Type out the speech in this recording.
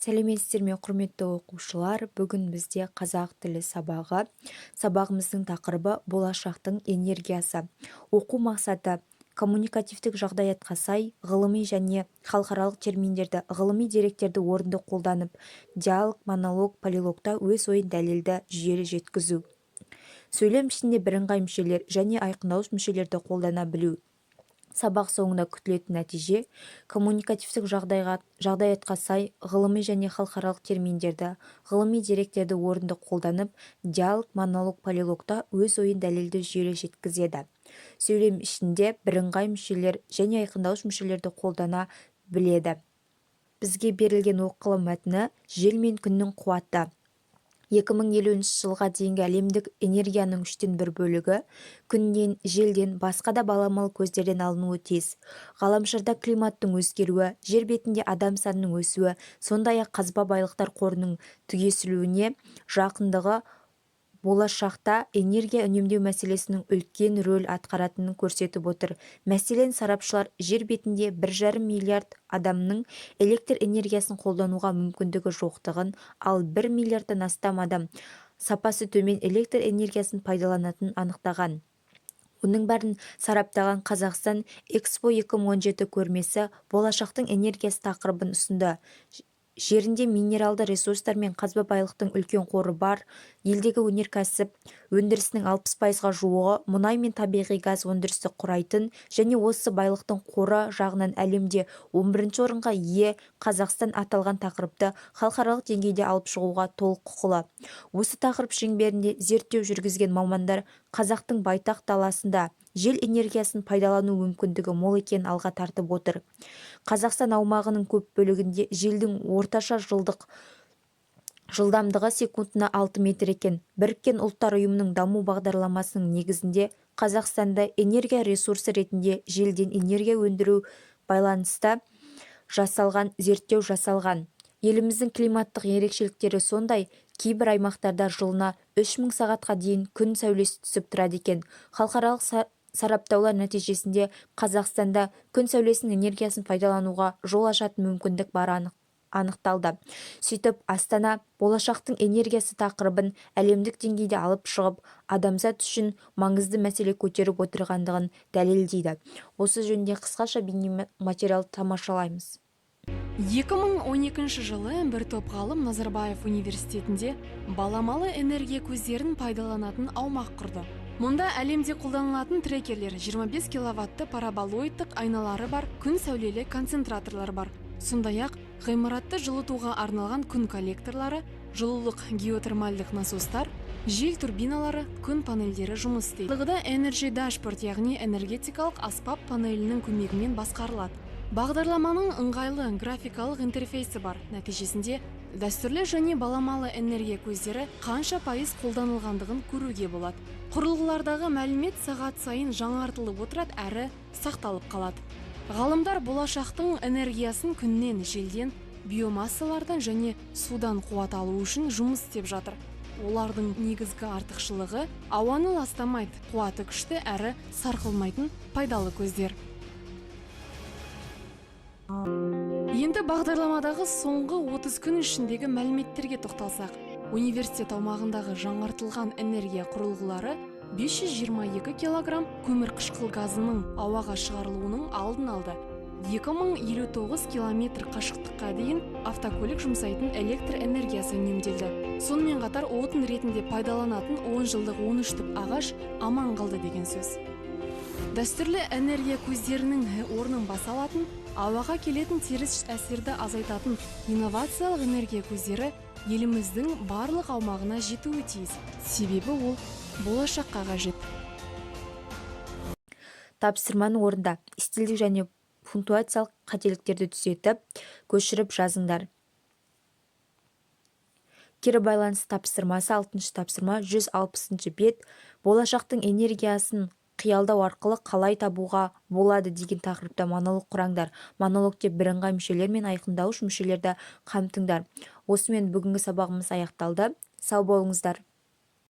Сәлеметсіздер ме, құрметті оқушылар? Бүгін бізде қазақ тілі сабағы. Сабағымыздың тақырыбы болашақтың энергиясы. Оқу мақсаты коммуникативтік жағдаятқа сай ғылыми және халықаралық терминдерді, ғылыми деректерді орынды қолданып, диалог, монолог, полилогта өз ойын дәлелді жүйелі жеткізу. Сөйлем ішінде бірыңғай мүшелер және айқындауыш мүшелерді қолдана білу. Сабақ соңында күтілетін нәтиже коммуникативтік жағдаятқа сай ғылыми және халықаралық терминдерді, ғылыми деректерді орынды қолданып, диалог, монолог, полилогта өз ойын дәлелді жүйелі жеткізеді. Сөйлем ішінде бірыңғай мүшелер және айқындауыш мүшелерді қолдана біледі. Бізге берілген оқылым мәтіні жел мен күннің қуаты. 2050 жылға дейінгі әлемдік энергияның 1/3 бөлігі күннен, желден, басқа да баламалы көздерден алынуы тиіс. Ғаламшарда климаттың өзгеруі, жер бетінде адам санының өсуі, сондай-ақ қазба байлықтар қорының түгесілуіне жақындығы болашақта энергия үнемдеу мәселесінің үлкен рөл атқаратынын көрсетіп отыр. Мәселен, сарапшылар жер бетінде 1,5 миллиард адамның электр энергиясын қолдануға мүмкіндігі жоқтығын, ал 1 миллиардтан астам адам сапасы төмен электр энергиясын пайдаланатынын анықтаған. Оның бәрін сараптаған Қазақстан Экспо 2017 көрмесі болашақтың энергиясы тақырыбын ұсынды. Жерінде минералды ресурстар мен қазба байлықтың үлкен қоры бар. Елдегі өнеркәсіп өндірісінің 60%-ға жуығы мұнай мен табиғи газ өндірісі құрайтын және осы байлықтың қоры жағынан әлемде 11-ші орынға ие. Қазақстан аталған тақырыпты халықаралық деңгейде алып шығуға толық құқылы. Осы тақырып шеңберінде зерттеу жүргізген мамандар қазақтың байтақ даласында жел энергиясын пайдалану мүмкіндігі мол екенін алға тартып отыр. Қазақстан аумағының көп бөлігінде желдің орташа жылдамдығы секундына 6 метр екен. Біріккен ұлттар ұйымының даму бағдарламасының негізінде Қазақстанда энергия ресурсы ретінде желден энергия өндіру байланыста жасалған зерттеу жасалған. Еліміздің климаттық ерекшеліктері сондай, кейбір аймақтарда жылына 3000 сағатқа дейін күн сәулесі түсіп тұрады екен. Халықаралық сараптаулар нәтижесінде Қазақстанда күн сәулесінің энергиясын пайдалануға жол ашатын мүмкіндік бары анықталды. Сөйтіп, Астана болашақтың энергиясы тақырыбын әлемдік деңгейде алып шығып, адамзат үшін маңызды мәселе көтеріп отырғандығын дәлелдейді. Осы жөнінде қысқаша бейнематериалды тамашалаймыз. 2012 жылы бір топ ғалым Назарбаев университетінде баламалы энергия көздерін пайдаланатын аумақ құрды. Мұнда әлемде қолданылатын трекерлер, 25 киловатты параболоидтық айналары бар күн сәулелі концентраторлар бар. Сондай-ақ ғимаратты жылытуға арналған күн коллекторлары, жылулық геотермальдық насостар, жел турбиналары, күн панельдері жұмыс істейді. Energy Dashboard, яғни энергетикалық аспап панелінің көмегімен басқарылады. Бағдарламаның ыңғайлы графикалық интерфейсі бар. Нәтижесінде дәстүрлі және баламалы энергия көздері қанша пайыз қолданылғандығын көруге болады. Құрылғылардағы мәлімет сағат сайын жаңартылып отырады әрі сақталып қалады. Ғалымдар болашақтың энергиясын күннен, желден, биомассалардан және судан қуат алу үшін жұмыс істеп жатыр. Олардың негізгі артықшылығы ауаны ластамайды, қуаты күшті әрі сарқылмайтын пайдалы көздер. Енді бағдарламадағы соңғы 30 күн ішіндегі мәліметтерге тоқталсақ, университет аумағындағы жаңартылған энергия құрылғылары 522 килограмм көмірқышқыл газының ауаға шығарылуының алдын алды. 2059 километр қашықтыққа дейін автокөлік жұмсайтын электр энергиясы үнемделді. Сонымен қатар отын ретінде пайдаланатын 10 жылдық 13 түп ағаш аман қалды деген сөз. Дәстүрлі энергия көздерінің орнын баса алатын, ауаға келетін теріс әсерді азайтатын инновациялық энергия көздері еліміздің барлық аумағына жетуі тиіс. Себебі ол болашаққа қажет. Тапсырманы орында стильдік және пунктуациялық қателіктерді түзетіп, көшіріп жазыңдар. Кері байланыс тапсырмасы 6-шы тапсырма 160-шы бет. Болашақтың энергиясын қиялдау арқылы қалай табуға болады деген тақырыпта монолог құраңдар. Монологте бірыңғай мүшелер мен айқындауыш мүшелерді қамтыңдар. Осымен бүгінгі сабағымыз аяқталды. Сау болыңыздар.